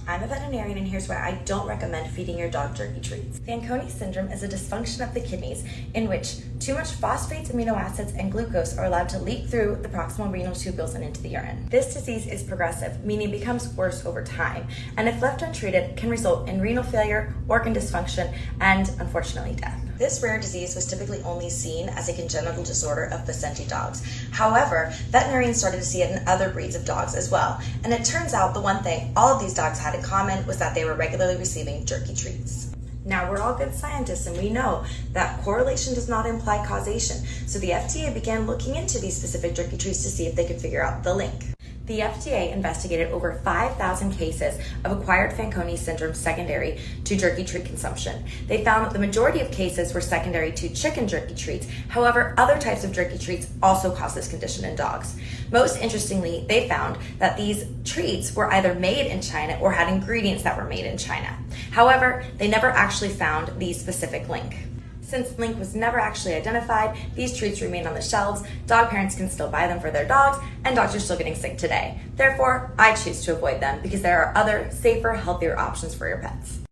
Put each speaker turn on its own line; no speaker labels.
I'm a veterinarian, and here's why I don't recommend feeding your dog jerky treats. FANCONI syndrome is a dysfunction of the kidneys in which too much phosphates, amino acids, and glucose are allowed to leak through the proximal renal tubules and into the urine. This disease is progressive, meaning it becomes worse over time, and if left untreated, can result in renal failure, organ dysfunction, and unfortunately death. This rare disease was typically only seen as a congenital disorder of placenta dogs. However, veterinarians started to see it in other breeds of dogs as well. And it turns out the one thing all of these dogs had in common was that they were regularly receiving jerky treats. Now, we're all good scientists, and we know that correlation does not imply causation. So the FDA began looking into these specific jerky treats to see if they could figure out the link. The FDA investigated over 5,000 cases of acquired Fanconi syndrome secondary to jerky treat consumption. They found that the majority of cases were secondary to chicken jerky treats. However, other types of jerky treats also cause this condition in dogs. Most interestingly, they found that these treats were either made in China or had ingredients that were made in China. However, they never actually found the specific link. Since the link was never actually identified, these treats remain on the shelves, dog parents can still buy them for their dogs, and dogs are still getting sick today. Therefore, I choose to avoid them because there are other, safer, healthier options for your pets.